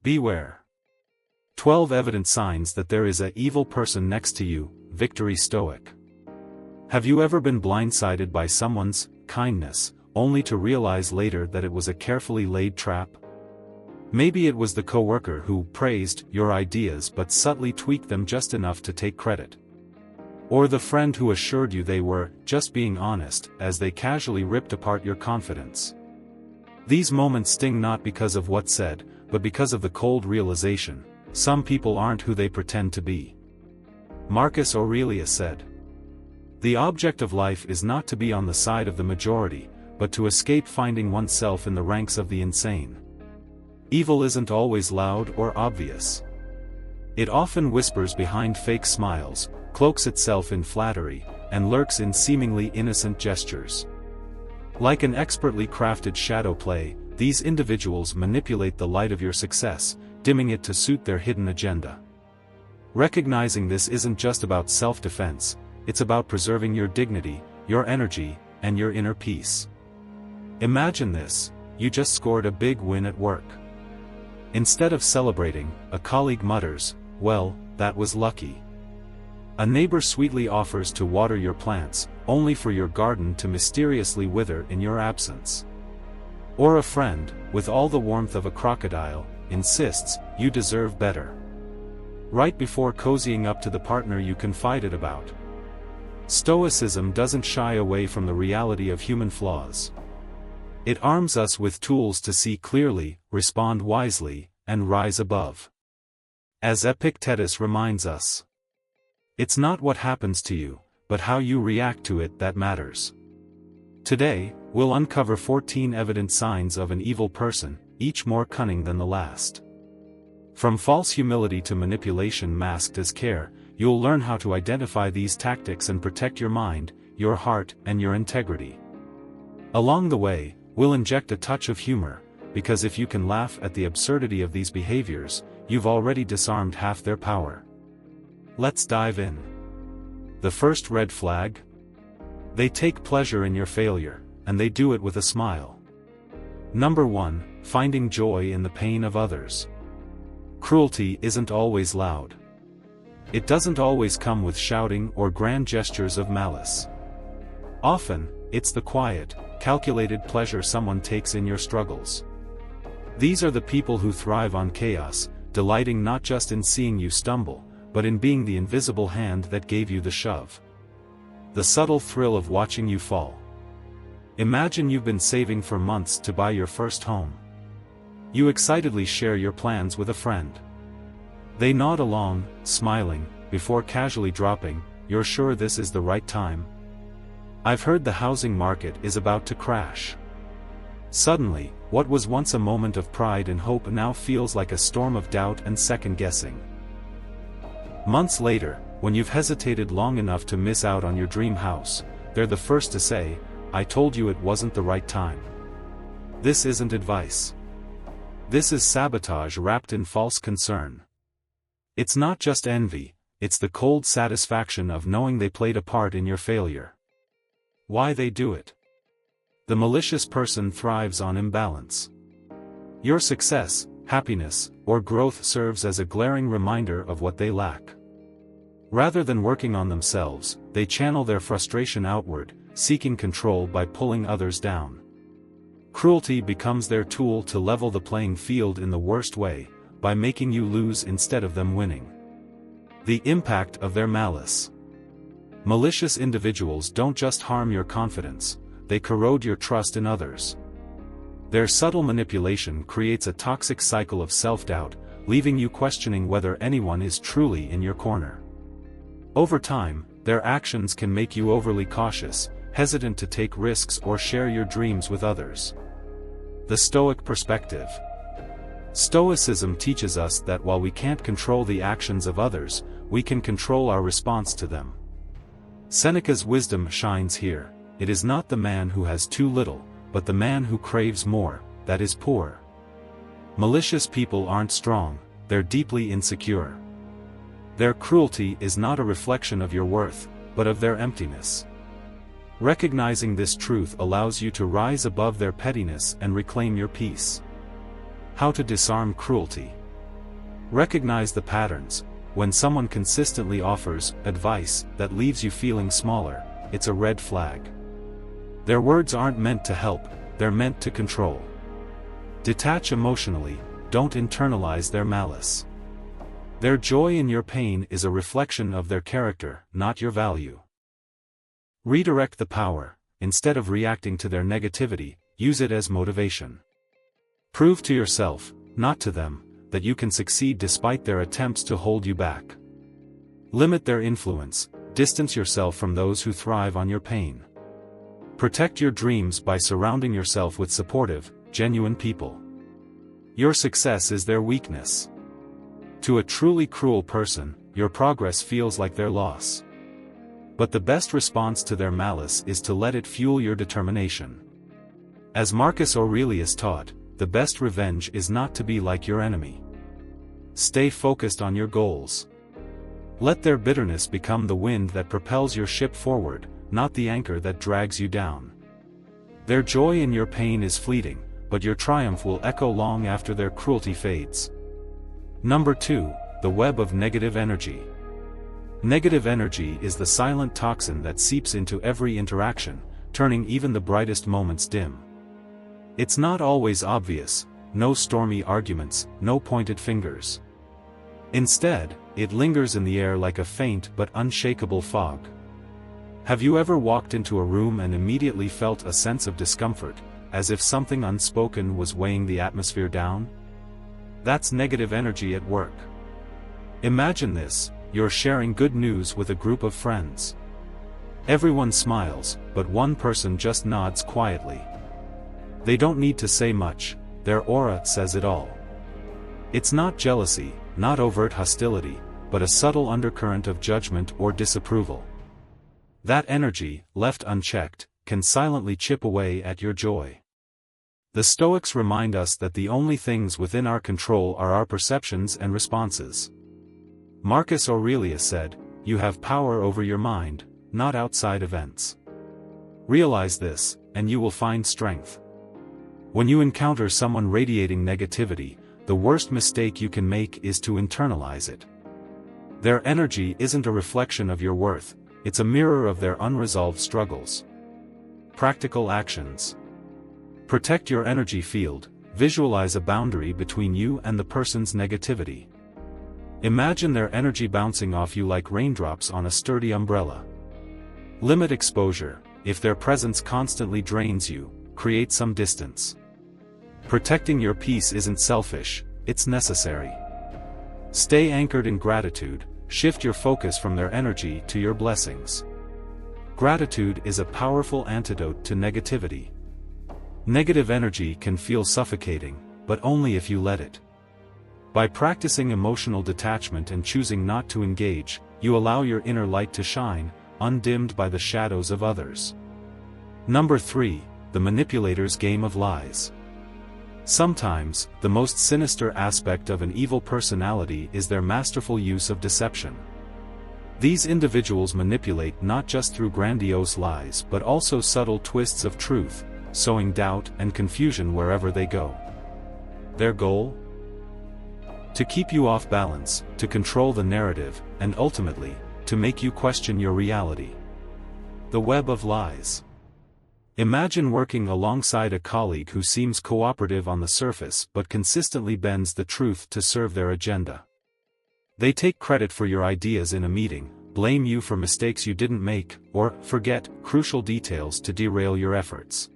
Beware. 12 evident signs that there is an evil person next to you. Victory Stoic. Have you ever been blindsided by someone's kindness, only to realize later that it was a carefully laid trap? Maybe it was the coworker who praised your ideas but subtly tweaked them just enough to take credit. Or the friend who assured you they were just being honest as they casually ripped apart your confidence. These moments sting not because of what's said, but because of the cold realization: some people aren't who they pretend to be. Marcus Aurelius said, "The object of life is not to be on the side of the majority, but to escape finding oneself in the ranks of the insane." Evil isn't always loud or obvious. It often whispers behind fake smiles, cloaks itself in flattery, and lurks in seemingly innocent gestures. Like an expertly crafted shadow play, these individuals manipulate the light of your success, dimming it to suit their hidden agenda. Recognizing this isn't just about self-defense, it's about preserving your dignity, your energy, and your inner peace. Imagine this: you just scored a big win at work. Instead of celebrating, a colleague mutters, "Well, that was lucky." A neighbor sweetly offers to water your plants, only for your garden to mysteriously wither in your absence. Or a friend, with all the warmth of a crocodile, insists you deserve better, right before cozying up to the partner you confided about. Stoicism doesn't shy away from the reality of human flaws. It arms us with tools to see clearly, respond wisely, and rise above. As Epictetus reminds us, it's not what happens to you, but how you react to it that matters. Today, we'll uncover 14 evident signs of an evil person, each more cunning than the last. From false humility to manipulation masked as care, you'll learn how to identify these tactics and protect your mind, your heart, and your integrity. Along the way, we'll inject a touch of humor, because if you can laugh at the absurdity of these behaviors, you've already disarmed half their power. Let's dive in. The first red flag? They take pleasure in your failure, and they do it with a smile. Number 1, finding joy in the pain of others. Cruelty isn't always loud. It doesn't always come with shouting or grand gestures of malice. Often, it's the quiet, calculated pleasure someone takes in your struggles. These are the people who thrive on chaos, delighting not just in seeing you stumble, but in being the invisible hand that gave you the shove. The subtle thrill of watching you fall. Imagine you've been saving for months to buy your first home. You excitedly share your plans with a friend. They nod along, smiling, before casually dropping, "You're sure this is the right time? I've heard the housing market is about to crash." Suddenly, what was once a moment of pride and hope now feels like a storm of doubt and second-guessing. Months later, when you've hesitated long enough to miss out on your dream house, they're the first to say, "I told you it wasn't the right time." This isn't advice. This is sabotage wrapped in false concern. It's not just envy, it's the cold satisfaction of knowing they played a part in your failure. Why they do it? The malicious person thrives on imbalance. Your success, happiness, or growth serves as a glaring reminder of what they lack. Rather than working on themselves, they channel their frustration outward, seeking control by pulling others down. Cruelty becomes their tool to level the playing field in the worst way, by making you lose instead of them winning. The impact of their malice. Malicious individuals don't just harm your confidence, they corrode your trust in others. Their subtle manipulation creates a toxic cycle of self-doubt, leaving you questioning whether anyone is truly in your corner. Over time, their actions can make you overly cautious, hesitant to take risks or share your dreams with others. The Stoic perspective. Stoicism teaches us that while we can't control the actions of others, we can control our response to them. Seneca's wisdom shines here: it is not the man who has too little, but the man who craves more, that is poor. Malicious people aren't strong, they're deeply insecure. Their cruelty is not a reflection of your worth, but of their emptiness. Recognizing this truth allows you to rise above their pettiness and reclaim your peace. How to disarm cruelty. Recognize the patterns. When someone consistently offers advice that leaves you feeling smaller, it's a red flag. Their words aren't meant to help, they're meant to control. Detach emotionally, don't internalize their malice. Their joy in your pain is a reflection of their character, not your value. Redirect the power. Instead of reacting to their negativity, use it as motivation. Prove to yourself, not to them, that you can succeed despite their attempts to hold you back. Limit their influence, distance yourself from those who thrive on your pain. Protect your dreams by surrounding yourself with supportive, genuine people. Your success is their weakness. To a truly cruel person, your progress feels like their loss. But the best response to their malice is to let it fuel your determination. As Marcus Aurelius taught, the best revenge is not to be like your enemy. Stay focused on your goals. Let their bitterness become the wind that propels your ship forward, not the anchor that drags you down. Their joy in your pain is fleeting, but your triumph will echo long after their cruelty fades. Number 2, the web of negative energy. Negative energy is the silent toxin that seeps into every interaction, turning even the brightest moments dim. It's not always obvious, no stormy arguments, no pointed fingers. Instead, it lingers in the air like a faint but unshakable fog. Have you ever walked into a room and immediately felt a sense of discomfort, as if something unspoken was weighing the atmosphere down? That's negative energy at work. Imagine this: you're sharing good news with a group of friends. Everyone smiles, but one person just nods quietly. They don't need to say much, their aura says it all. It's not jealousy, not overt hostility, but a subtle undercurrent of judgment or disapproval. That energy, left unchecked, can silently chip away at your joy. The Stoics remind us that the only things within our control are our perceptions and responses. Marcus Aurelius said, "You have power over your mind, not outside events." Realize this, and you will find strength. When you encounter someone radiating negativity, the worst mistake you can make is to internalize it. Their energy isn't a reflection of your worth, it's a mirror of their unresolved struggles. Practical actions. Protect your energy field. Visualize a boundary between you and the person's negativity. Imagine their energy bouncing off you like raindrops on a sturdy umbrella. Limit exposure. If their presence constantly drains you, create some distance. Protecting your peace isn't selfish, it's necessary. Stay anchored in gratitude. Shift your focus from their energy to your blessings. Gratitude is a powerful antidote to negativity. Negative energy can feel suffocating, but only if you let it. By practicing emotional detachment and choosing not to engage, you allow your inner light to shine, undimmed by the shadows of others. Number 3, the manipulator's game of lies. Sometimes, the most sinister aspect of an evil personality is their masterful use of deception. These individuals manipulate not just through grandiose lies but also subtle twists of truth, sowing doubt and confusion wherever they go. Their goal? To keep you off balance, to control the narrative, and ultimately, to make you question your reality. The web of lies. Imagine working alongside a colleague who seems cooperative on the surface but consistently bends the truth to serve their agenda. They take credit for your ideas in a meeting, blame you for mistakes you didn't make, or forget crucial details to derail your efforts.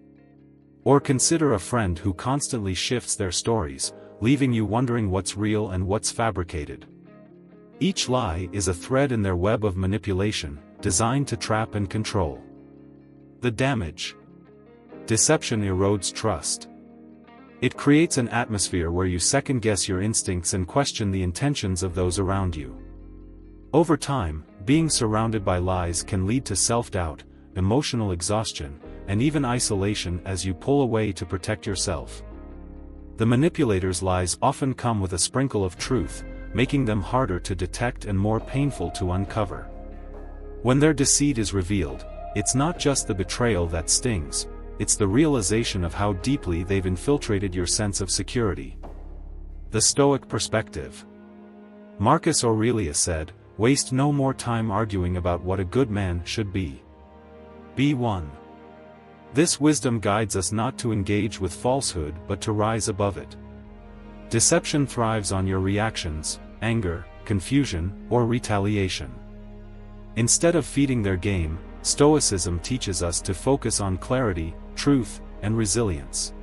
Or consider a friend who constantly shifts their stories, leaving you wondering what's real and what's fabricated. Each lie is a thread in their web of manipulation, designed to trap and control. The damage. Deception erodes trust. It creates an atmosphere where you second-guess your instincts and question the intentions of those around you. Over time, being surrounded by lies can lead to self-doubt, emotional exhaustion, and even isolation as you pull away to protect yourself. The manipulator's lies often come with a sprinkle of truth, making them harder to detect and more painful to uncover. When their deceit is revealed, it's not just the betrayal that stings, it's the realization of how deeply they've infiltrated your sense of security. The Stoic perspective. Marcus Aurelius said, "Waste no more time arguing about what a good man should be. Be one." This wisdom guides us not to engage with falsehood but to rise above it. Deception thrives on your reactions, anger, confusion, or retaliation. Instead of feeding their game, Stoicism teaches us to focus on clarity, truth, and resilience.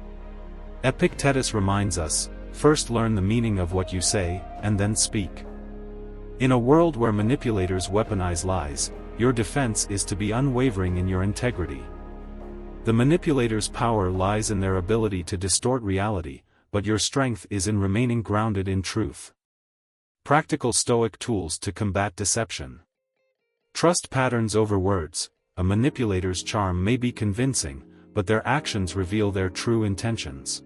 Epictetus reminds us, first learn the meaning of what you say, and then speak. In a world where manipulators weaponize lies, your defense is to be unwavering in your integrity. The manipulator's power lies in their ability to distort reality, but your strength is in remaining grounded in truth. Practical Stoic tools to combat deception. Trust patterns over words. A manipulator's charm may be convincing, but their actions reveal their true intentions.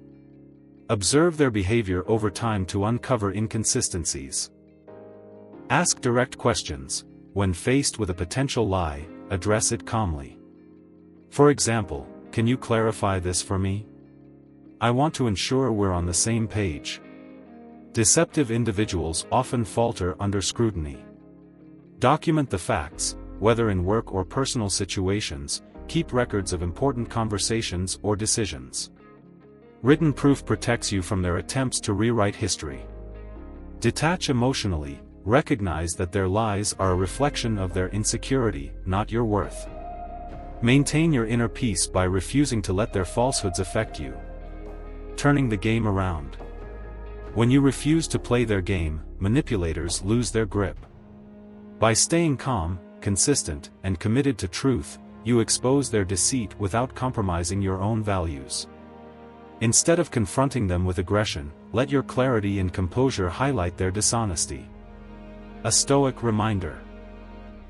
Observe their behavior over time to uncover inconsistencies. Ask direct questions. When faced with a potential lie, address it calmly. For example, "Can you clarify this for me? I want to ensure we're on the same page." Deceptive individuals often falter under scrutiny. Document the facts, whether in work or personal situations. Keep records of important conversations or decisions. Written proof protects you from their attempts to rewrite history. Detach emotionally. Recognize that their lies are a reflection of their insecurity, not your worth. Maintain your inner peace by refusing to let their falsehoods affect you. Turning the game around. When you refuse to play their game, manipulators lose their grip. By staying calm, consistent, and committed to truth, you expose their deceit without compromising your own values. Instead of confronting them with aggression, let your clarity and composure highlight their dishonesty. A Stoic reminder.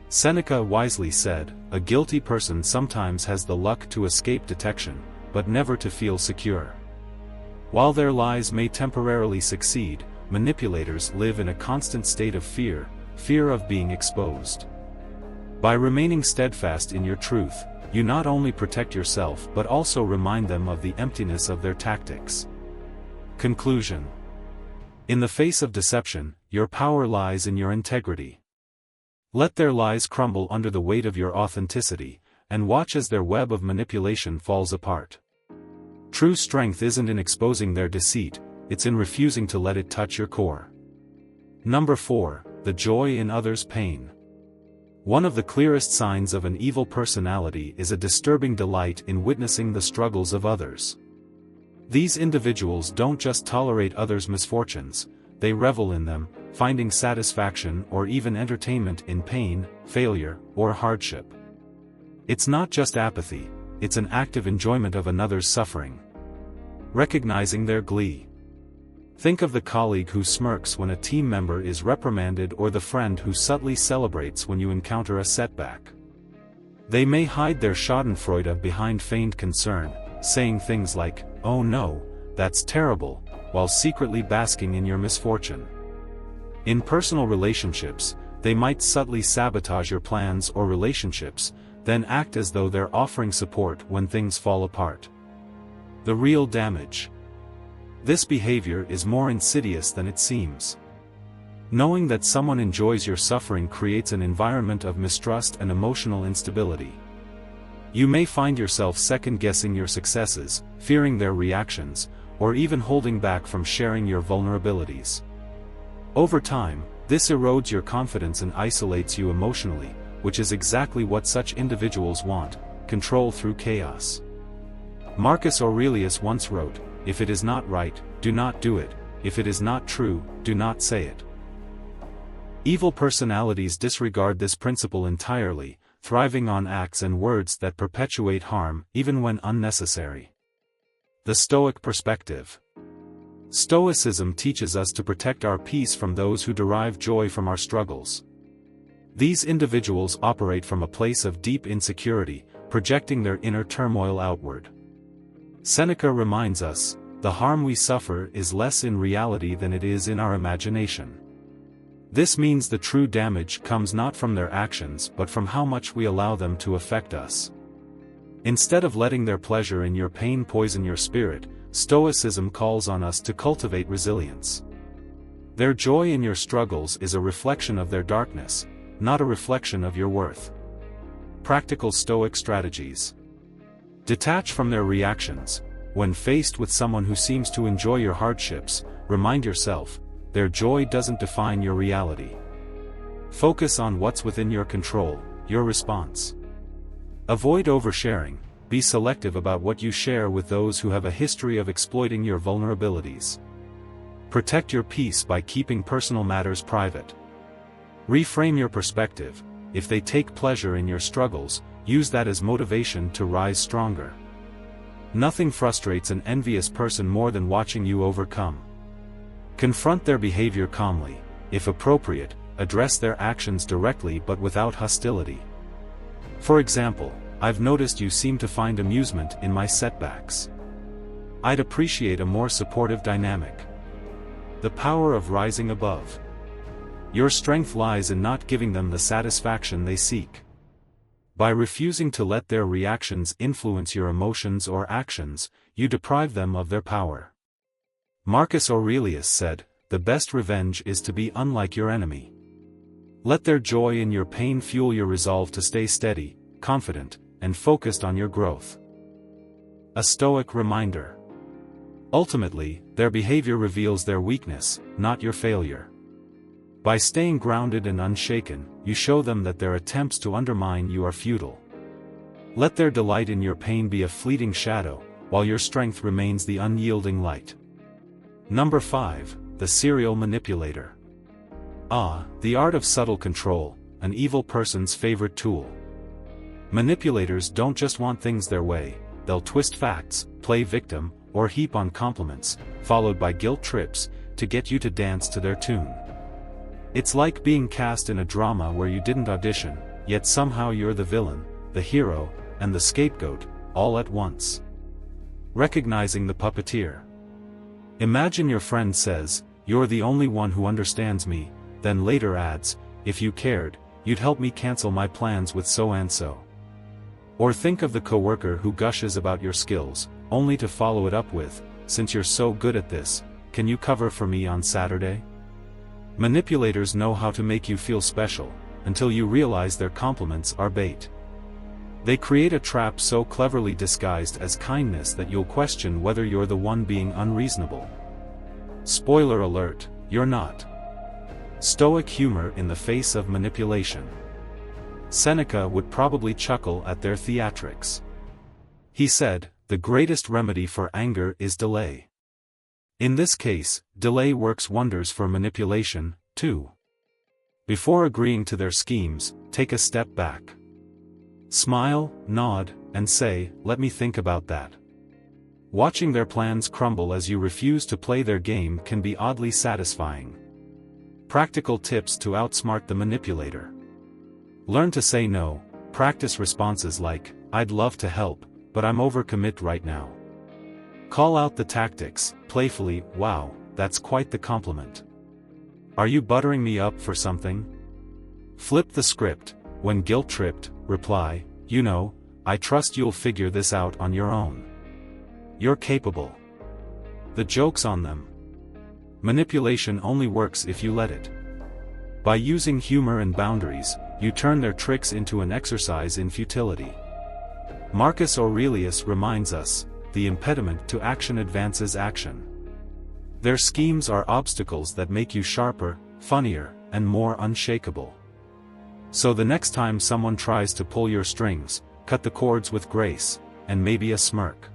Seneca wisely said, "A guilty person sometimes has the luck to escape detection, but never to feel secure." While their lies may temporarily succeed, manipulators live in a constant state of fear of being exposed. By remaining steadfast in your truth, you not only protect yourself but also remind them of the emptiness of their tactics. Conclusion. In the face of deception, your power lies in your integrity. Let their lies crumble under the weight of your authenticity, and watch as their web of manipulation falls apart. True strength isn't in exposing their deceit, it's in refusing to let it touch your core. Number 4. The joy in others' pain. One of the clearest signs of an evil personality is a disturbing delight in witnessing the struggles of others. These individuals don't just tolerate others' misfortunes, they revel in them, finding satisfaction or even entertainment in pain, failure, or hardship. It's not just apathy, it's an active enjoyment of another's suffering. Recognizing their glee. Think of the colleague who smirks when a team member is reprimanded or the friend who subtly celebrates when you encounter a setback. They may hide their schadenfreude behind feigned concern, saying things like, "Oh no, that's terrible," while secretly basking in your misfortune. In personal relationships, they might subtly sabotage your plans or relationships, then act as though they're offering support when things fall apart. The real damage. This behavior is more insidious than it seems. Knowing that someone enjoys your suffering creates an environment of mistrust and emotional instability. You may find yourself second-guessing your successes, fearing their reactions, or even holding back from sharing your vulnerabilities. Over time, this erodes your confidence and isolates you emotionally, which is exactly what such individuals want: control through chaos. Marcus Aurelius once wrote, "If it is not right, do not do it. If it is not true, do not say it." Evil personalities disregard this principle entirely, thriving on acts and words that perpetuate harm, even when unnecessary. The Stoic perspective. Stoicism teaches us to protect our peace from those who derive joy from our struggles. These individuals operate from a place of deep insecurity, projecting their inner turmoil outward. Seneca reminds us, "The harm we suffer is less in reality than it is in our imagination." This means the true damage comes not from their actions but from how much we allow them to affect us. Instead of letting their pleasure in your pain poison your spirit, Stoicism calls on us to cultivate resilience. Their joy in your struggles is a reflection of their darkness, not a reflection of your worth. Practical Stoic strategies. Detach from their reactions. When faced with someone who seems to enjoy your hardships, remind yourself, their joy doesn't define your reality. Focus on what's within your control, your response. Avoid oversharing. Be selective about what you share with those who have a history of exploiting your vulnerabilities. Protect your peace by keeping personal matters private. Reframe your perspective. If they take pleasure in your struggles, use that as motivation to rise stronger. Nothing frustrates an envious person more than watching you overcome. Confront their behavior calmly. If appropriate, address their actions directly but without hostility. For example, I've noticed you seem to find amusement in my setbacks. I'd appreciate a more supportive dynamic. The power of rising above. Your strength lies in not giving them the satisfaction they seek. By refusing to let their reactions influence your emotions or actions, you deprive them of their power. Marcus Aurelius said, "The best revenge is to be unlike your enemy." Let their joy in your pain fuel your resolve to stay steady, confident, and focused on your growth. A Stoic reminder. Ultimately, their behavior reveals their weakness, not your failure. By staying grounded and unshaken, you show them that their attempts to undermine you are futile. Let their delight in your pain be a fleeting shadow, while your strength remains the unyielding light. Number 5, the serial manipulator. The art of subtle control, an evil person's favorite tool. Manipulators don't just want things their way, they'll twist facts, play victim, or heap on compliments, followed by guilt trips, to get you to dance to their tune. It's like being cast in a drama where you didn't audition, yet somehow you're the villain, the hero, and the scapegoat, all at once. Recognizing the puppeteer. Imagine your friend says, "You're the only one who understands me," then later adds, "If you cared, you'd help me cancel my plans with so-and-so." Or think of the coworker who gushes about your skills, only to follow it up with, "Since you're so good at this, can you cover for me on Saturday?" Manipulators know how to make you feel special, until you realize their compliments are bait. They create a trap so cleverly disguised as kindness that you'll question whether you're the one being unreasonable. Spoiler alert, you're not. Stoic humor in the face of manipulation. Seneca would probably chuckle at their theatrics. He said, "The greatest remedy for anger is delay." In this case, delay works wonders for manipulation, too. Before agreeing to their schemes, take a step back. Smile, nod, and say, "Let me think about that." Watching their plans crumble as you refuse to play their game can be oddly satisfying. Practical tips to outsmart the manipulator. Learn to say no. Practice responses like, "I'd love to help, but I'm overcommit right now." Call out the tactics, playfully, "Wow, that's quite the compliment. Are you buttering me up for something?" Flip the script. When guilt-tripped, reply, "You know, I trust you'll figure this out on your own. You're capable." The joke's on them. Manipulation only works if you let it. By using humor and boundaries, you turn their tricks into an exercise in futility. Marcus Aurelius reminds us, "The impediment to action advances action." Their schemes are obstacles that make you sharper, funnier, and more unshakable. So the next time someone tries to pull your strings, cut the cords with grace, and maybe a smirk.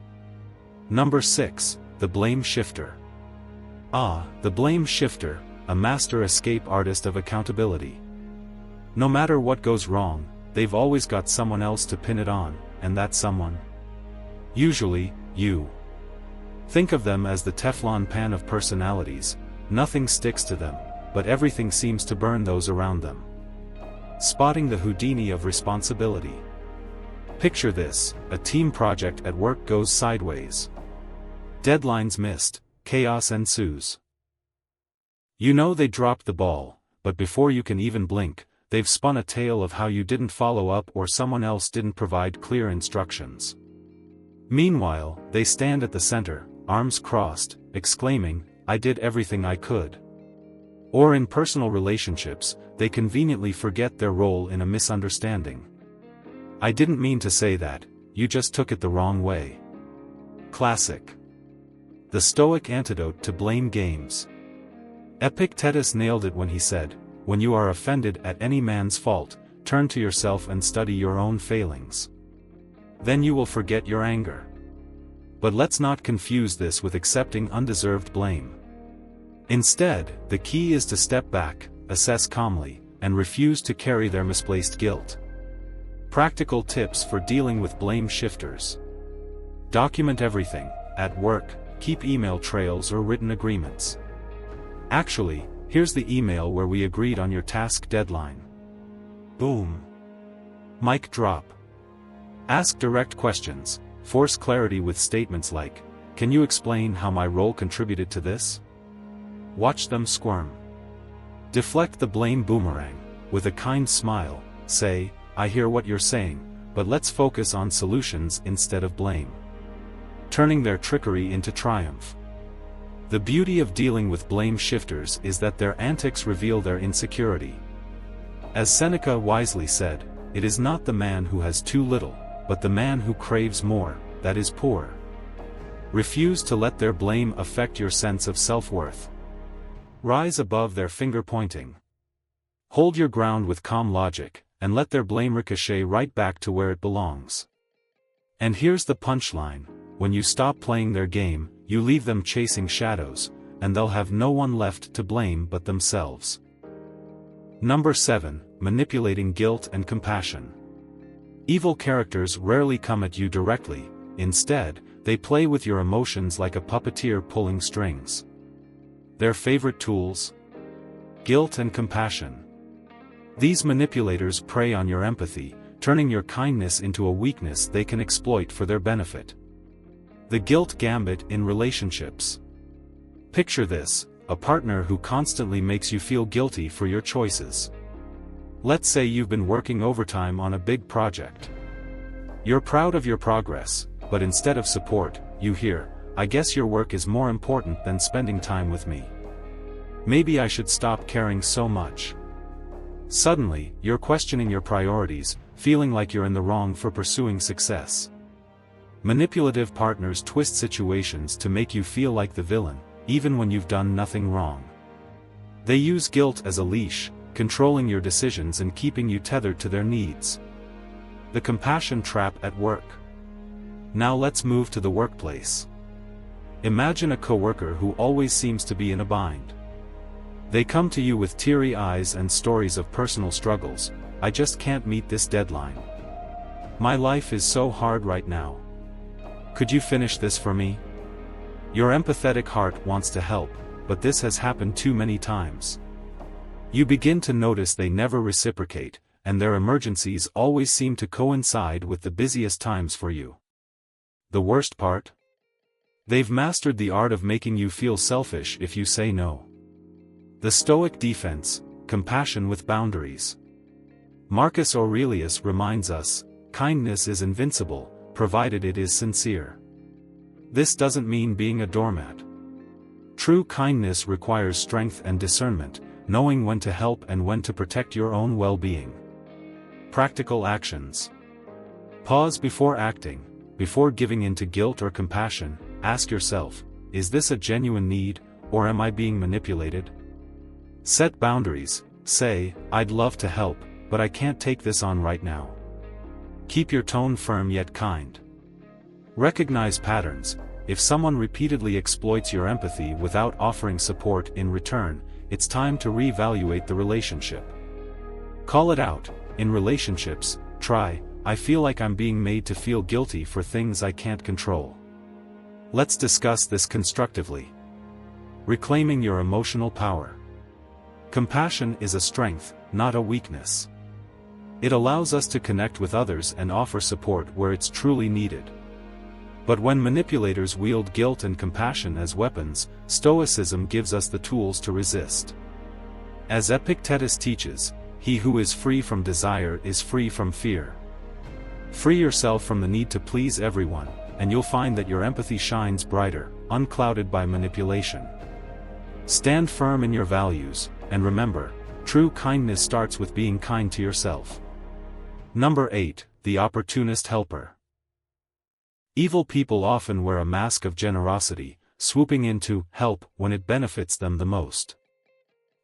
Number 6, the blame shifter. The blame shifter, a master escape artist of accountability. No matter what goes wrong, they've always got someone else to pin it on, and that someone? Usually, you. Think of them as the Teflon pan of personalities. Nothing sticks to them, but everything seems to burn those around them. Spotting the Houdini of responsibility. Picture this: a team project at work goes sideways. Deadlines missed, chaos ensues. You know they dropped the ball, but before you can even blink, they've spun a tale of how you didn't follow up or someone else didn't provide clear instructions. Meanwhile, they stand at the center, arms crossed, exclaiming, "I did everything I could." Or in personal relationships, they conveniently forget their role in a misunderstanding. "I didn't mean to say that, you just took it the wrong way." Classic. The Stoic antidote to blame games. Epictetus nailed it when he said, "When you are offended at any man's fault, turn to yourself and study your own failings. Then you will forget your anger." But let's not confuse this with accepting undeserved blame. Instead, the key is to step back, assess calmly, and refuse to carry their misplaced guilt. Practical tips for dealing with blame shifters. Document everything. At work, keep email trails or written agreements. "Actually, here's the email where we agreed on your task deadline." Boom. Mic drop. Ask direct questions. Force clarity with statements like, "Can you explain how my role contributed to this?" Watch them squirm. Deflect the blame boomerang. With a kind smile, say, "I hear what you're saying, but let's focus on solutions instead of blame." Turning their trickery into triumph. The beauty of dealing with blame shifters is that their antics reveal their insecurity. As Seneca wisely said, "It is not the man who has too little, but the man who craves more, that is poor." Refuse to let their blame affect your sense of self-worth. Rise above their finger-pointing. Hold your ground with calm logic, and let their blame ricochet right back to where it belongs. And here's the punchline: when you stop playing their game, you leave them chasing shadows, and they'll have no one left to blame but themselves. Number 7. Manipulating guilt and compassion. Evil characters rarely come at you directly. Instead, they play with your emotions like a puppeteer pulling strings. Their favorite tools? Guilt and compassion. These manipulators prey on your empathy, turning your kindness into a weakness they can exploit for their benefit. The guilt gambit in relationships. Picture this: a partner who constantly makes you feel guilty for your choices. Let's say you've been working overtime on a big project. You're proud of your progress, but instead of support, you hear, "I guess your work is more important than spending time with me. Maybe I should stop caring so much." Suddenly, you're questioning your priorities, feeling like you're in the wrong for pursuing success. Manipulative partners twist situations to make you feel like the villain, even when you've done nothing wrong. They use guilt as a leash, controlling your decisions and keeping you tethered to their needs. The compassion trap at work. Now let's move to the workplace. Imagine a coworker who always seems to be in a bind. They come to you with teary eyes and stories of personal struggles. "I just can't meet this deadline. My life is so hard right now. Could you finish this for me?" Your empathetic heart wants to help, but this has happened too many times. You begin to notice they never reciprocate, and their emergencies always seem to coincide with the busiest times for you. The worst part? They've mastered the art of making you feel selfish if you say no. The Stoic defense: compassion with boundaries. Marcus Aurelius reminds us, kindness is invincible, provided it is sincere. This doesn't mean being a doormat. True kindness requires strength and discernment, knowing when to help and when to protect your own well-being. Practical actions. Pause before acting. Before giving in to guilt or compassion, ask yourself, is this a genuine need, or am I being manipulated? Set boundaries. Say, "I'd love to help, but I can't take this on right now." Keep your tone firm yet kind. Recognize patterns. If someone repeatedly exploits your empathy without offering support in return, it's time to reevaluate the relationship. Call it out. In relationships, try, "I feel like I'm being made to feel guilty for things I can't control." Let's discuss this constructively. Reclaiming your emotional power. Compassion is a strength, not a weakness. It allows us to connect with others and offer support where it's truly needed. But when manipulators wield guilt and compassion as weapons, Stoicism gives us the tools to resist. As Epictetus teaches, he who is free from desire is free from fear. Free yourself from the need to please everyone, and you'll find that your empathy shines brighter, unclouded by manipulation. Stand firm in your values, and remember, true kindness starts with being kind to yourself. Number 8, the opportunist helper. Evil people often wear a mask of generosity, swooping in to help when it benefits them the most.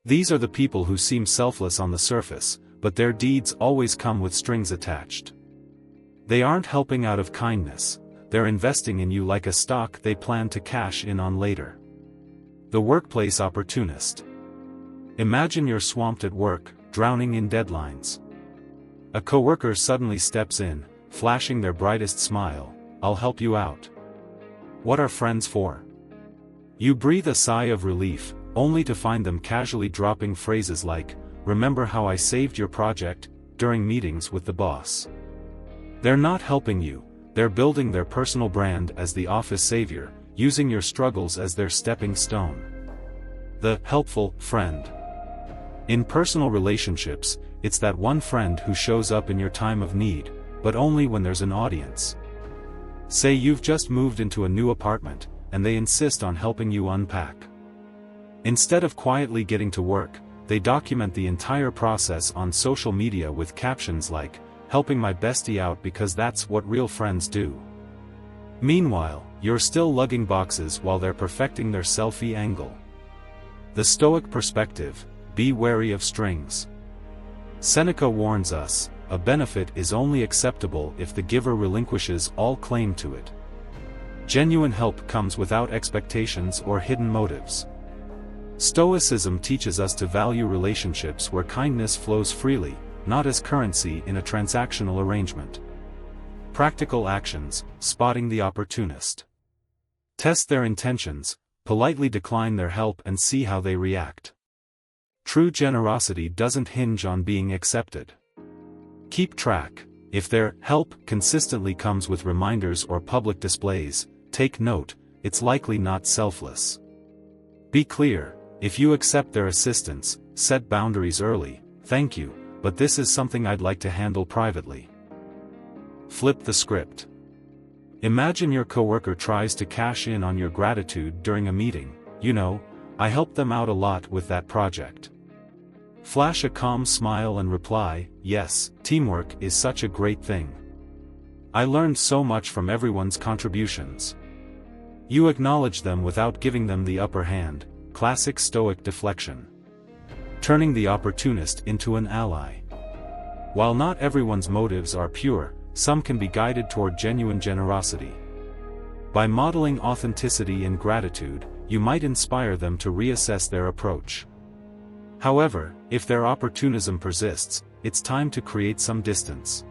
These are the people who seem selfless on the surface, but their deeds always come with strings attached. They aren't helping out of kindness, they're investing in you like a stock they plan to cash in on later. The workplace opportunist. Imagine you're swamped at work, drowning in deadlines. A coworker suddenly steps in, flashing their brightest smile, "I'll help you out." What are friends for? You breathe a sigh of relief, only to find them casually dropping phrases like, "Remember how I saved your project," during meetings with the boss. They're not helping you, they're building their personal brand as the office savior, using your struggles as their stepping stone. The helpful friend. In personal relationships, it's that one friend who shows up in your time of need, but only when there's an audience. Say you've just moved into a new apartment, and they insist on helping you unpack. Instead of quietly getting to work, they document the entire process on social media with captions like, "Helping my bestie out because that's what real friends do." Meanwhile, you're still lugging boxes while they're perfecting their selfie angle. The Stoic perspective: be wary of strings. Seneca warns us, a benefit is only acceptable if the giver relinquishes all claim to it. Genuine help comes without expectations or hidden motives. Stoicism teaches us to value relationships where kindness flows freely, not as currency in a transactional arrangement. Practical actions: spotting the opportunist. Test their intentions, politely decline their help and see how they react. True generosity doesn't hinge on being accepted. Keep track. If their help consistently comes with reminders or public displays, take note, it's likely not selfless. Be clear, if you accept their assistance, set boundaries early. "Thank you, but this is something I'd like to handle privately." Flip the script. Imagine your coworker tries to cash in on your gratitude during a meeting. "You know, I helped them out a lot with that project." Flash a calm smile and reply, "Yes, teamwork is such a great thing. I learned so much from everyone's contributions." You acknowledge them without giving them the upper hand, classic Stoic deflection. Turning the opportunist into an ally. While not everyone's motives are pure, some can be guided toward genuine generosity. By modeling authenticity and gratitude, you might inspire them to reassess their approach. However, if their opportunism persists, it's time to create some distance.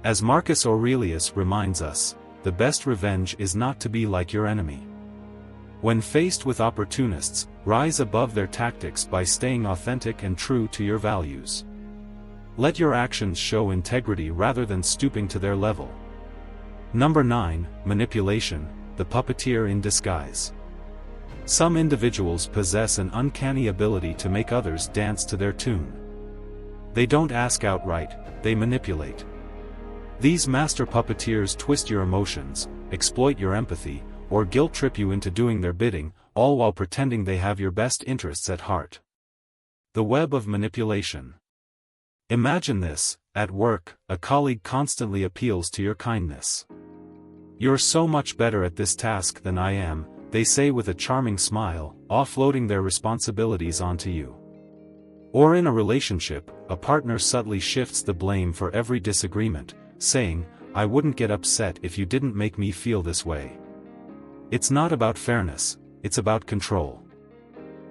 As Marcus Aurelius reminds us, the best revenge is not to be like your enemy. When faced with opportunists, rise above their tactics by staying authentic and true to your values. Let your actions show integrity rather than stooping to their level. Number 9, manipulation, the puppeteer in disguise. Some individuals possess an uncanny ability to make others dance to their tune. They don't ask outright, they manipulate. These master puppeteers twist your emotions, exploit your empathy, or guilt-trip you into doing their bidding, all while pretending they have your best interests at heart. The web of manipulation. Imagine this: at work, a colleague constantly appeals to your kindness. "You're so much better at this task than I am," they say with a charming smile, offloading their responsibilities onto you. Or in a relationship, a partner subtly shifts the blame for every disagreement, saying, "I wouldn't get upset if you didn't make me feel this way." It's not about fairness, it's about control.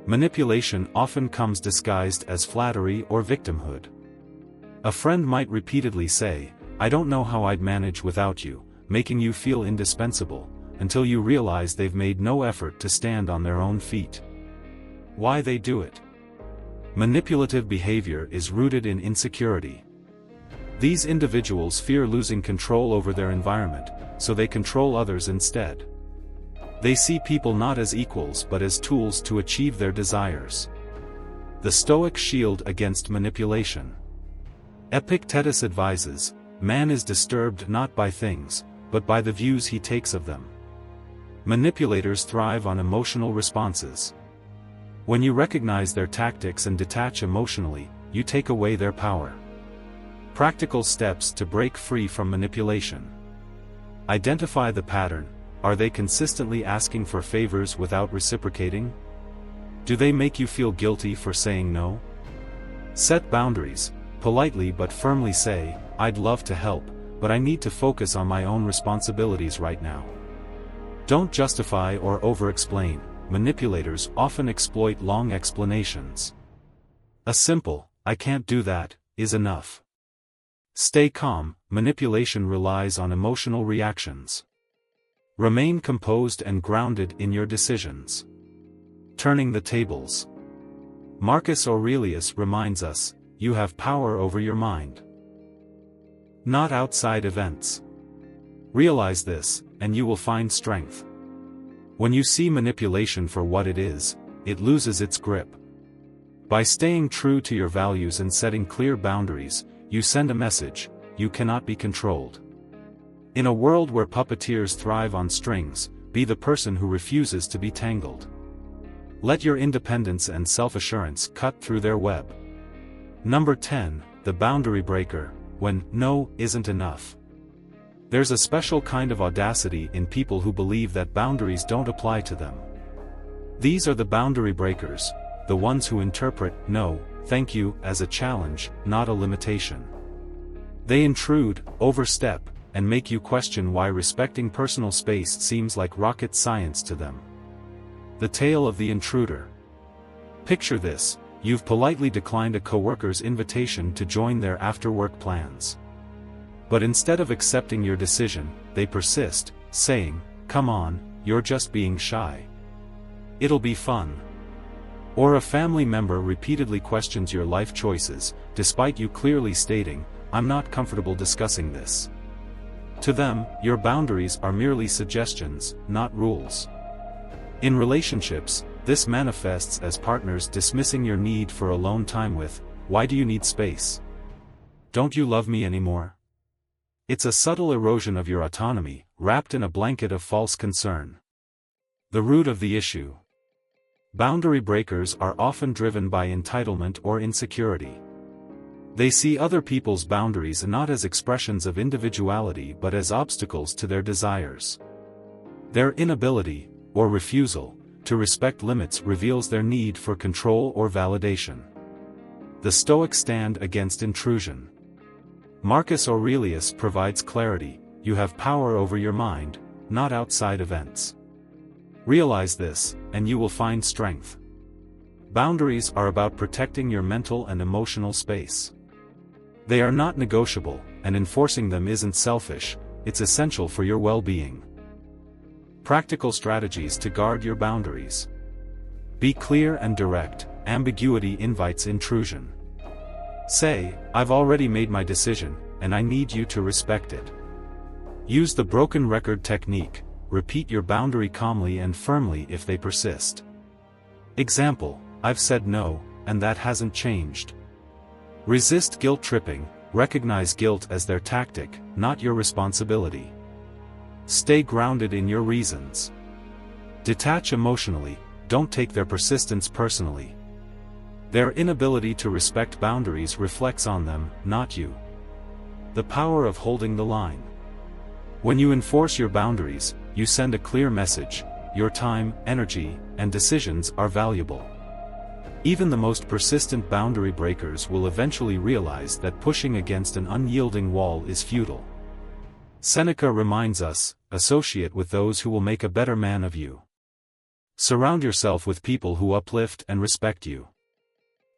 Manipulation often comes disguised as flattery or victimhood. A friend might repeatedly say, "I don't know how I'd manage without you," making you feel indispensable, until you realize they've made no effort to stand on their own feet. Why they do it? Manipulative behavior is rooted in insecurity. These individuals fear losing control over their environment, so they control others instead. They see people not as equals but as tools to achieve their desires. The Stoic shield against manipulation. Epictetus advises, "Man is disturbed not by things, but by the views he takes of them." Manipulators thrive on emotional responses. When you recognize their tactics and detach emotionally, you take away their power. Practical steps to break free from manipulation. Identify the pattern. Are they consistently asking for favors without reciprocating? Do they make you feel guilty for saying no? Set boundaries. Politely but firmly say, "I'd love to help, but I need to focus on my own responsibilities right now." Don't justify or over-explain. Manipulators often exploit long explanations. A simple, "I can't do that," is enough. Stay calm. Manipulation relies on emotional reactions. Remain composed and grounded in your decisions. Turning the tables. Marcus Aurelius reminds us, you have power over your mind, not outside events. Realize this, and you will find strength. When you see manipulation for what it is, it loses its grip. By staying true to your values and setting clear boundaries, you send a message: you cannot be controlled. In a world where puppeteers thrive on strings, be the person who refuses to be tangled. Let your independence and self-assurance cut through their web. Number 10, the boundary breaker, when no isn't enough. There's a special kind of audacity in people who believe that boundaries don't apply to them. These are the boundary breakers, the ones who interpret "no, thank you" as a challenge, not a limitation. They intrude, overstep, and make you question why respecting personal space seems like rocket science to them. The tale of the intruder. Picture this: you've politely declined a coworker's invitation to join their after-work plans. But instead of accepting your decision, they persist, saying, "Come on, you're just being shy. It'll be fun." Or a family member repeatedly questions your life choices, despite you clearly stating, "I'm not comfortable discussing this." To them, your boundaries are merely suggestions, not rules. In relationships, this manifests as partners dismissing your need for alone time with, "Why do you need space? Don't you love me anymore?" It's a subtle erosion of your autonomy, wrapped in a blanket of false concern. The root of the issue. Boundary breakers are often driven by entitlement or insecurity. They see other people's boundaries not as expressions of individuality but as obstacles to their desires. Their inability, or refusal, to respect limits reveals their need for control or validation. The Stoics stand against intrusion. Marcus Aurelius provides clarity: you have power over your mind, not outside events. Realize this, and you will find strength. Boundaries are about protecting your mental and emotional space. They are not negotiable, and enforcing them isn't selfish, it's essential for your well-being. Practical strategies to guard your boundaries. Be clear and direct. Ambiguity invites intrusion. Say, "I've already made my decision, and I need you to respect it." Use the broken record technique. Repeat your boundary calmly and firmly if they persist. Example: "I've said no, and that hasn't changed." Resist guilt tripping. Recognize guilt as their tactic, not your responsibility. Stay grounded in your reasons. Detach emotionally. Don't take their persistence personally. Their inability to respect boundaries reflects on them, not you. The power of holding the line. When you enforce your boundaries, you send a clear message: your time, energy, and decisions are valuable. Even the most persistent boundary breakers will eventually realize that pushing against an unyielding wall is futile. Seneca reminds us, associate with those who will make a better man of you. Surround yourself with people who uplift and respect you.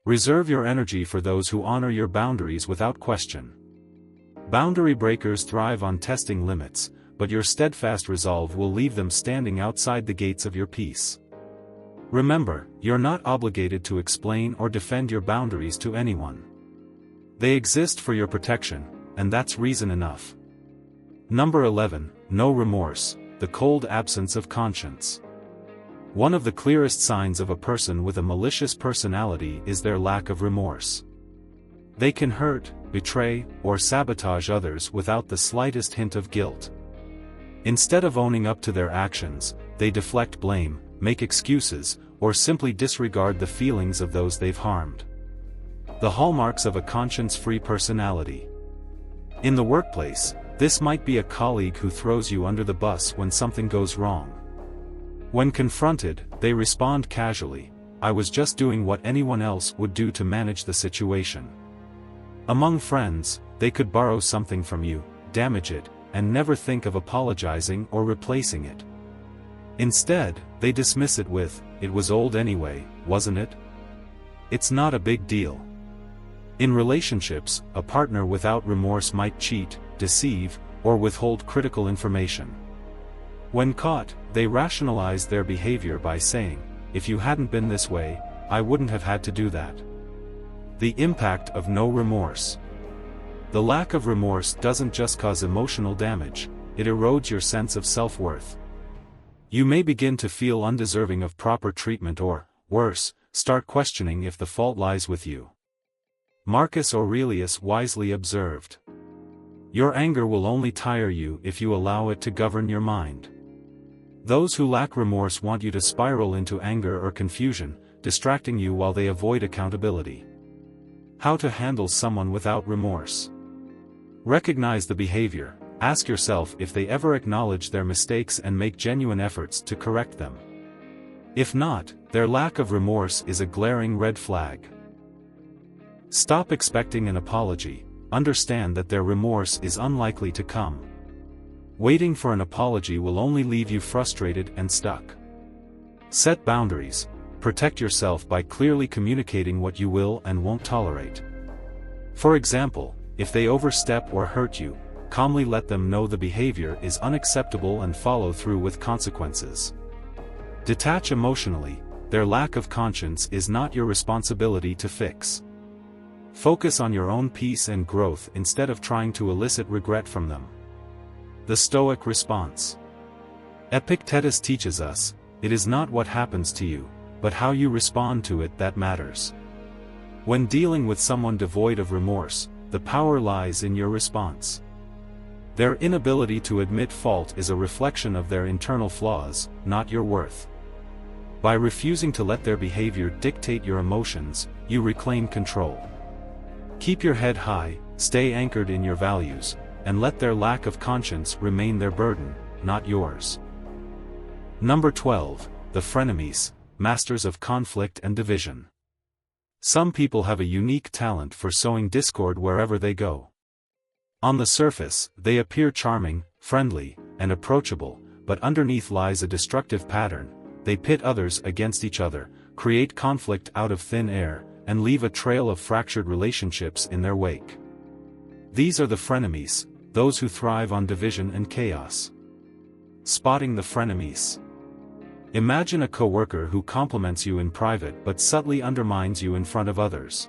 Reserve your energy for those who honor your boundaries without question. Boundary breakers thrive on testing limits, but your steadfast resolve will leave them standing outside the gates of your peace. Remember, you're not obligated to explain or defend your boundaries to anyone. They exist for your protection, and that's reason enough. Number 11, no remorse, the cold absence of conscience. One of the clearest signs of a person with a malicious personality is their lack of remorse. They can hurt, betray, or sabotage others without the slightest hint of guilt. Instead of owning up to their actions, they deflect blame, make excuses, or simply disregard the feelings of those they've harmed. The hallmarks of a conscience-free personality. In the workplace, this might be a colleague who throws you under the bus when something goes wrong. When confronted, they respond casually, "I was just doing what anyone else would do to manage the situation." Among friends, they could borrow something from you, damage it, and never think of apologizing or replacing it. Instead, they dismiss it with, "It was old anyway, wasn't it? It's not a big deal." In relationships, a partner without remorse might cheat, deceive, or withhold critical information. When caught, they rationalize their behavior by saying, "If you hadn't been this way, I wouldn't have had to do that." The impact of no remorse. The lack of remorse doesn't just cause emotional damage, it erodes your sense of self-worth. You may begin to feel undeserving of proper treatment or, worse, start questioning if the fault lies with you. Marcus Aurelius wisely observed, "Your anger will only tire you if you allow it to govern your mind." Those who lack remorse want you to spiral into anger or confusion, distracting you while they avoid accountability. How to handle someone without remorse. Recognize the behavior, ask yourself if they ever acknowledge their mistakes and make genuine efforts to correct them. If not, their lack of remorse is a glaring red flag. Stop expecting an apology, understand that their remorse is unlikely to come. Waiting for an apology will only leave you frustrated and stuck. Set boundaries, protect yourself by clearly communicating what you will and won't tolerate. For example, if they overstep or hurt you, calmly let them know the behavior is unacceptable and follow through with consequences. Detach emotionally, their lack of conscience is not your responsibility to fix. Focus on your own peace and growth instead of trying to elicit regret from them. The Stoic response. Epictetus teaches us, it is not what happens to you, but how you respond to it that matters. When dealing with someone devoid of remorse, the power lies in your response. Their inability to admit fault is a reflection of their internal flaws, not your worth. By refusing to let their behavior dictate your emotions, you reclaim control. Keep your head high, stay anchored in your values, and let their lack of conscience remain their burden, not yours. Number 12, the Frenemies, masters of conflict and division. Some people have a unique talent for sowing discord wherever they go. On the surface, they appear charming, friendly, and approachable, but underneath lies a destructive pattern. They pit others against each other, create conflict out of thin air, and leave a trail of fractured relationships in their wake. These are the frenemies, those who thrive on division and chaos. Spotting the frenemies. Imagine a coworker who compliments you in private but subtly undermines you in front of others.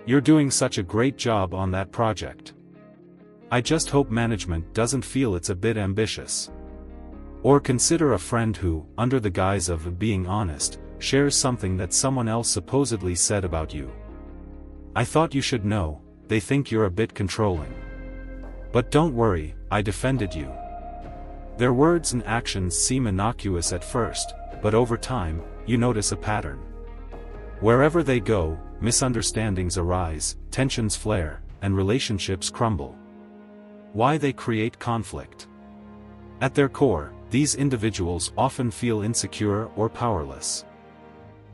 "You're doing such a great job on that project. I just hope management doesn't feel it's a bit ambitious." Or consider a friend who, under the guise of being honest, shares something that someone else supposedly said about you. "I thought you should know, they think you're a bit controlling. But don't worry, I defended you." Their words and actions seem innocuous at first, but over time, you notice a pattern. Wherever they go, misunderstandings arise, tensions flare, and relationships crumble. Why they create conflict? At their core, these individuals often feel insecure or powerless.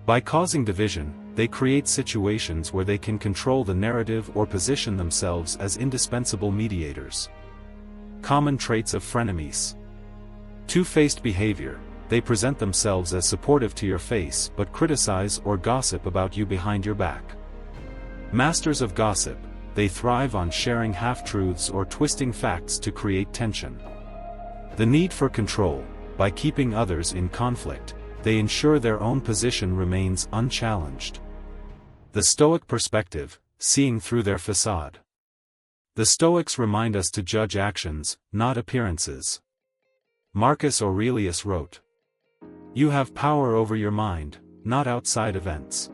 By causing division, they create situations where they can control the narrative or position themselves as indispensable mediators. Common traits of frenemies. Two-faced behavior. They present themselves as supportive to your face but criticize or gossip about you behind your back. Masters of gossip. They thrive on sharing half-truths or twisting facts to create tension. The need for control. By keeping others in conflict, they ensure their own position remains unchallenged. The Stoic perspective, seeing through their facade. The Stoics remind us to judge actions, not appearances. Marcus Aurelius wrote, "You have power over your mind, not outside events.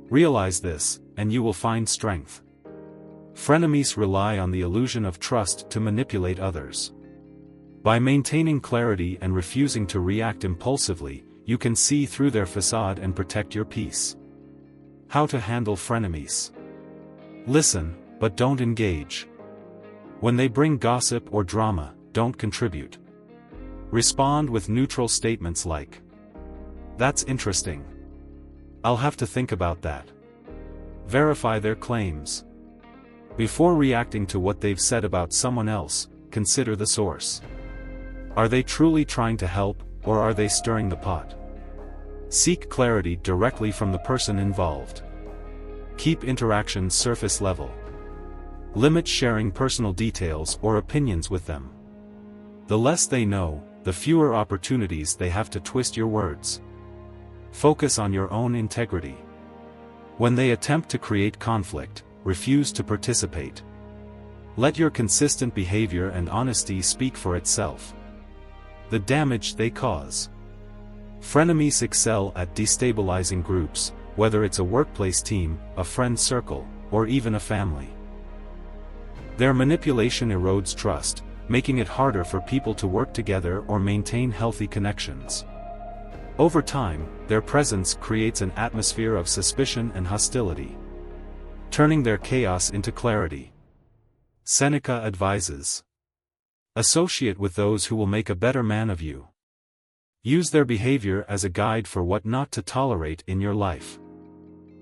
Realize this, and you will find strength." Frenemies rely on the illusion of trust to manipulate others. By maintaining clarity and refusing to react impulsively, you can see through their facade and protect your peace. How to handle frenemies. Listen, but don't engage. When they bring gossip or drama, don't contribute. Respond with neutral statements like, "That's interesting. I'll have to think about that." Verify their claims. Before reacting to what they've said about someone else, consider the source. Are they truly trying to help, or are they stirring the pot? Seek clarity directly from the person involved. Keep interactions surface level. Limit sharing personal details or opinions with them. The less they know, the fewer opportunities they have to twist your words. Focus on your own integrity. When they attempt to create conflict, refuse to participate. Let your consistent behavior and honesty speak for itself. The damage they cause. Frenemies excel at destabilizing groups, whether it's a workplace team, a friend circle, or even a family. Their manipulation erodes trust, making it harder for people to work together or maintain healthy connections. Over time, their presence creates an atmosphere of suspicion and hostility, turning their chaos into clarity. Seneca advises: associate with those who will make a better man of you. Use their behavior as a guide for what not to tolerate in your life.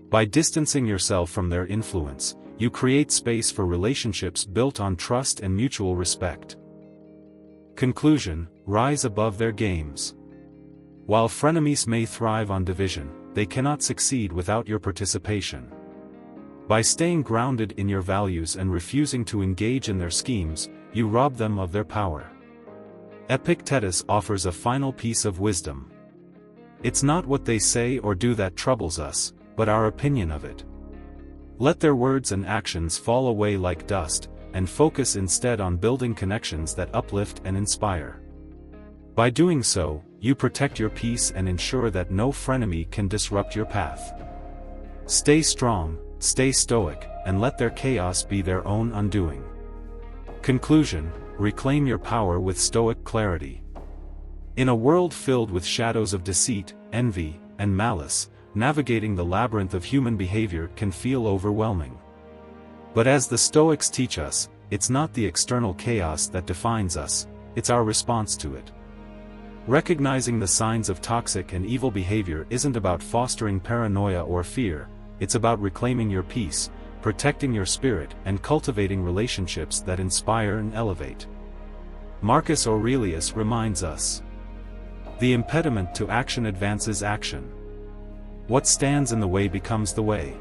By distancing yourself from their influence, you create space for relationships built on trust and mutual respect. Conclusion: rise above their games. While frenemies may thrive on division, they cannot succeed without your participation. By staying grounded in your values and refusing to engage in their schemes, you rob them of their power. Epictetus offers a final piece of wisdom. It's not what they say or do that troubles us, but our opinion of it. Let their words and actions fall away like dust, and focus instead on building connections that uplift and inspire. By doing so, you protect your peace and ensure that no frenemy can disrupt your path. Stay strong, stay stoic, and let their chaos be their own undoing. Conclusion: reclaim your power with stoic clarity. In a world filled with shadows of deceit, envy, and malice, navigating the labyrinth of human behavior can feel overwhelming. But as the Stoics teach us, it's not the external chaos that defines us, it's our response to it. Recognizing the signs of toxic and evil behavior isn't about fostering paranoia or fear, it's about reclaiming your peace, protecting your spirit, and cultivating relationships that inspire and elevate. Marcus Aurelius reminds us: the impediment to action advances action. What stands in the way becomes the way.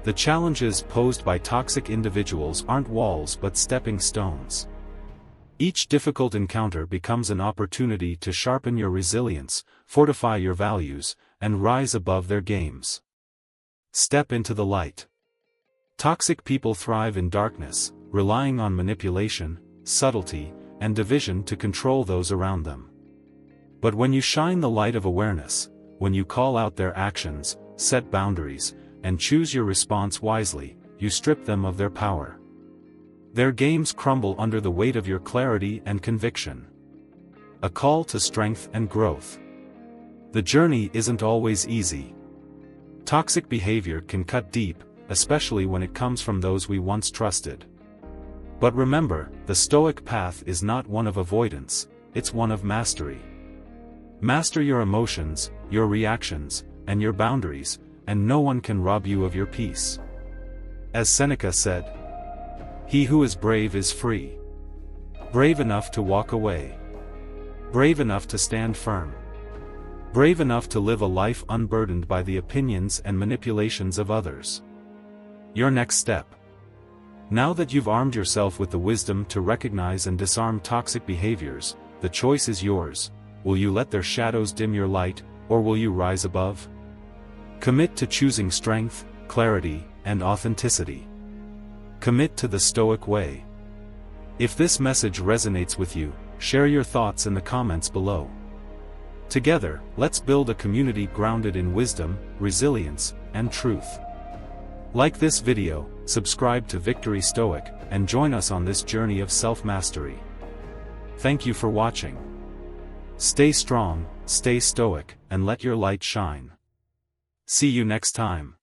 The challenges posed by toxic individuals aren't walls but stepping stones. Each difficult encounter becomes an opportunity to sharpen your resilience, fortify your values, and rise above their games. Step into the light. Toxic people thrive in darkness, relying on manipulation, subtlety, and division to control those around them. But when you shine the light of awareness, when you call out their actions, set boundaries, and choose your response wisely, you strip them of their power. Their games crumble under the weight of your clarity and conviction. A call to strength and growth. The journey isn't always easy. Toxic behavior can cut deep, especially when it comes from those we once trusted. But remember, the Stoic path is not one of avoidance, it's one of mastery. Master your emotions, your reactions, and your boundaries, and no one can rob you of your peace. As Seneca said, "He who is brave is free. Brave enough to walk away. Brave enough to stand firm. Brave enough to live a life unburdened by the opinions and manipulations of others." Your next step. Now that you've armed yourself with the wisdom to recognize and disarm toxic behaviors, the choice is yours. Will you let their shadows dim your light, or will you rise above? Commit to choosing strength, clarity, and authenticity. Commit to the Stoic way. If this message resonates with you, share your thoughts in the comments below. Together, let's build a community grounded in wisdom, resilience, and truth. Like this video, subscribe to Victory Stoic, and join us on this journey of self-mastery. Thank you for watching. Stay strong, stay stoic, and let your light shine. See you next time.